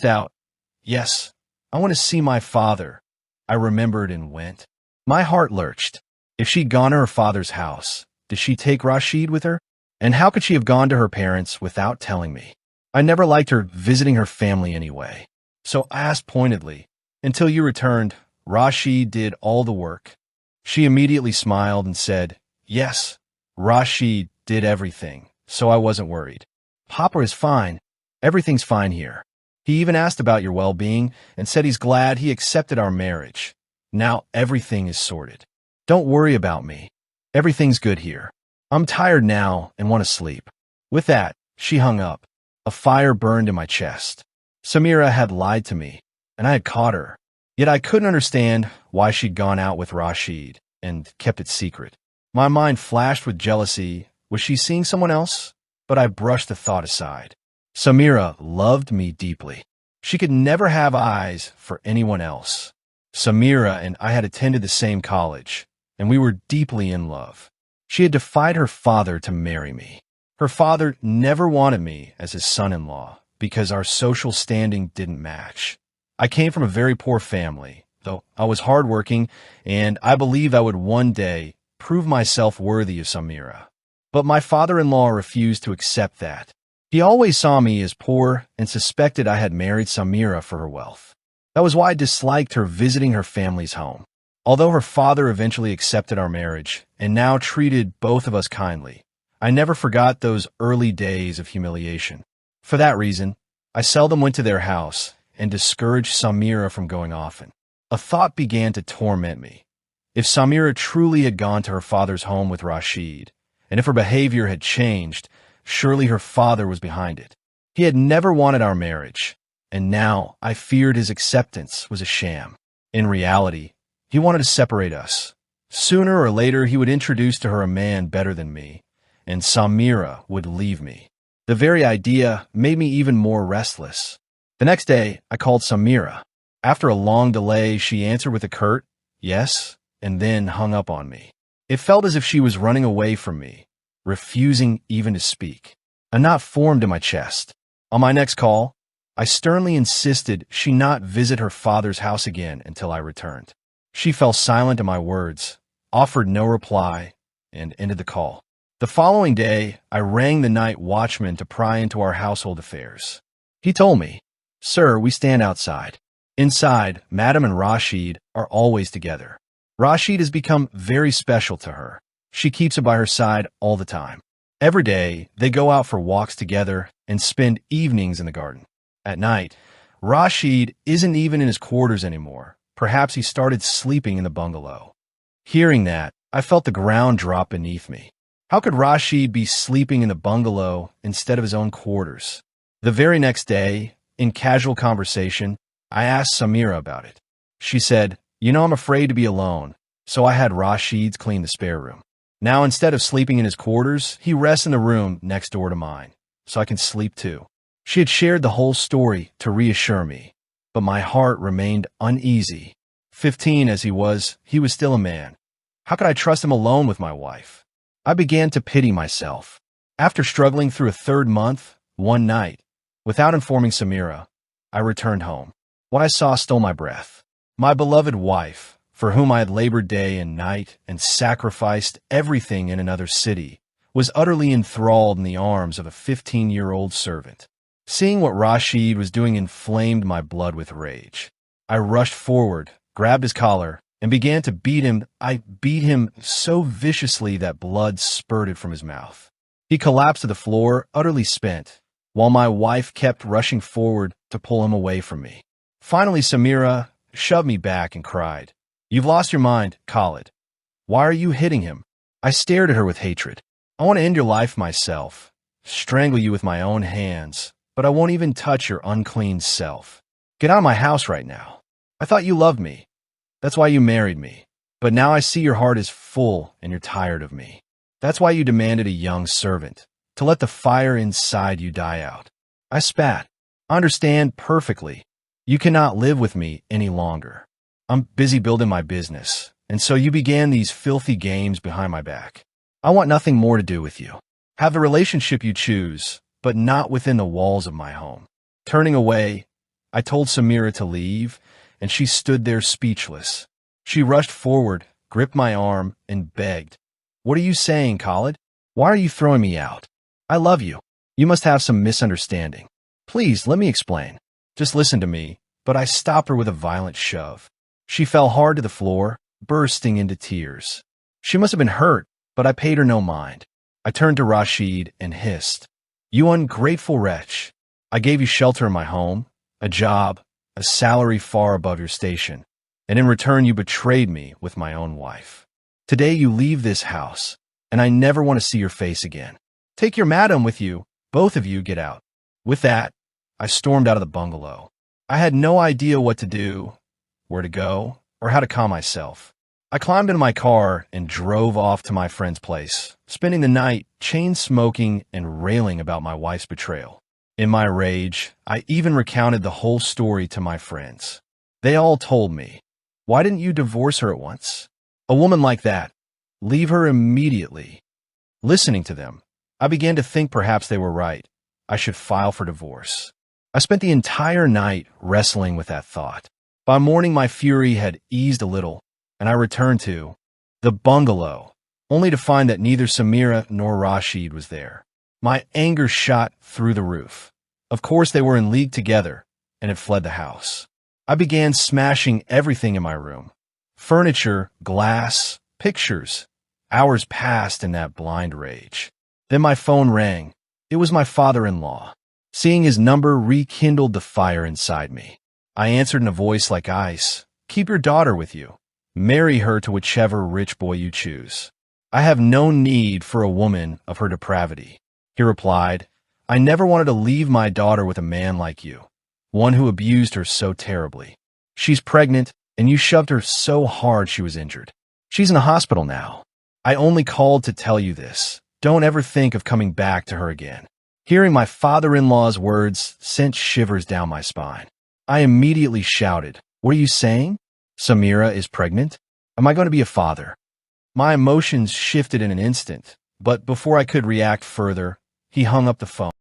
burst out, "Yes, I want to see my father." I remembered and went. My heart lurched. If she'd gone to her father's house, did she take Rashid with her? And how could she have gone to her parents without telling me? I never liked her visiting her family anyway. So I asked pointedly, "Until you returned, Rashid did all the work?" She immediately smiled and said, "Yes, Rashid did everything, so I wasn't worried. Papa is fine. Everything's fine here. He even asked about your well-being and said he's glad he accepted our marriage. Now everything is sorted. Don't worry about me. Everything's good here. I'm tired now and want to sleep." With that, she hung up. A fire burned in my chest. Samira had lied to me, and I had caught her. Yet I couldn't understand why she'd gone out with Rashid and kept it secret. My mind flashed with jealousy. Was she seeing someone else? But I brushed the thought aside. Samira loved me deeply. She could never have eyes for anyone else. Samira and I had attended the same college, and we were deeply in love. She had defied her father to marry me. Her father never wanted me as his son-in-law because our social standing didn't match. I came from a very poor family, though I was hardworking, and I believed I would one day prove myself worthy of Samira. But my father-in-law refused to accept that. He always saw me as poor and suspected I had married Samira for her wealth. That was why I disliked her visiting her family's home. Although her father eventually accepted our marriage and now treated both of us kindly, I never forgot those early days of humiliation. For that reason, I seldom went to their house and discouraged Samira from going often. A thought began to torment me. If Samira truly had gone to her father's home with Rashid, and if her behavior had changed, surely her father was behind it. He had never wanted our marriage, and now I feared his acceptance was a sham. In reality, he wanted to separate us. Sooner or later, he would introduce to her a man better than me, and Samira would leave me. The very idea made me even more restless. The next day, I called Samira. After a long delay, she answered with a curt, "Yes," and then hung up on me. It felt as if she was running away from me, refusing even to speak. A knot formed in my chest. On my next call, I sternly insisted she not visit her father's house again until I returned. She fell silent at my words, offered no reply, and ended the call. The following day, I rang the night watchman to pry into our household affairs. He told me, "Sir, we stand outside. Inside, Madam and Rashid are always together. Rashid has become very special to her. She keeps him by her side all the time. Every day, they go out for walks together and spend evenings in the garden. At night, Rashid isn't even in his quarters anymore. Perhaps he started sleeping in the bungalow." Hearing that, I felt the ground drop beneath me. How could Rashid be sleeping in the bungalow instead of his own quarters? The very next day, in casual conversation, I asked Samira about it. She said, I'm afraid to be alone, so I had Rashid clean the spare room. Now, instead of sleeping in his quarters, he rests in the room next door to mine, so I can sleep too." She had shared the whole story to reassure me, but my heart remained uneasy. 15 as he was still a man. How could I trust him alone with my wife? I began to pity myself. After struggling through a third month, one night, without informing Samira, I returned home. What I saw stole my breath. My beloved wife, for whom I had labored day and night and sacrificed everything in another city, was utterly enthralled in the arms of a 15-year-old servant. Seeing what Rashid was doing inflamed my blood with rage. I rushed forward, grabbed his collar, and began to beat him. I beat him so viciously that blood spurted from his mouth. He collapsed to the floor, utterly spent, while my wife kept rushing forward to pull him away from me. Finally, Samira shoved me back and cried, "You've lost your mind, Khalid. Why are you hitting him?" I stared at her with hatred. "I want to end your life myself, strangle you with my own hands, but I won't even touch your unclean self. Get out of my house right now. I thought you loved me. That's why you married me. But now I see your heart is full and you're tired of me. That's why you demanded a young servant, to let the fire inside you die out." I spat. "I understand perfectly. You cannot live with me any longer. I'm busy building my business, and so you began these filthy games behind my back. I want nothing more to do with you. Have the relationship you choose, but not within the walls of my home." Turning away, I told Samira to leave, and she stood there speechless. She rushed forward, gripped my arm, and begged, "What are you saying, Khalid? Why are you throwing me out? I love you. You must have some misunderstanding. Please, let me explain. Just listen to me." But I stopped her with a violent shove. She fell hard to the floor, bursting into tears. She must have been hurt, but I paid her no mind. I turned to Rashid and hissed, "You ungrateful wretch. I gave you shelter in my home, a job, a salary far above your station, and in return you betrayed me with my own wife. Today you leave this house, and I never want to see your face again. Take your madam with you. Both of you get out." With that, I stormed out of the bungalow. I had no idea what to do, where to go, or how to calm myself. I climbed into my car and drove off to my friend's place, spending the night chain-smoking and railing about my wife's betrayal. In my rage, I even recounted the whole story to my friends. They all told me, "Why didn't you divorce her at once? A woman like that, leave her immediately." Listening to them, I began to think perhaps they were right. I should file for divorce. I spent the entire night wrestling with that thought. By morning, my fury had eased a little, and I returned to the bungalow, only to find that neither Samira nor Rashid was there. My anger shot through the roof. Of course, they were in league together and had fled the house. I began smashing everything in my room. Furniture, glass, pictures. Hours passed in that blind rage. Then my phone rang. It was my father-in-law. Seeing his number rekindled the fire inside me. I answered in a voice like ice, "Keep your daughter with you. Marry her to whichever rich boy you choose. I have no need for a woman of her depravity." He replied, "I never wanted to leave my daughter with a man like you, one who abused her so terribly. She's pregnant, and you shoved her so hard she was injured. She's in a hospital now. I only called to tell you this. Don't ever think of coming back to her again." Hearing my father-in-law's words sent shivers down my spine. I immediately shouted, "What are you saying? Samira is pregnant? Am I going to be a father?" My emotions shifted in an instant, but before I could react further, he hung up the phone.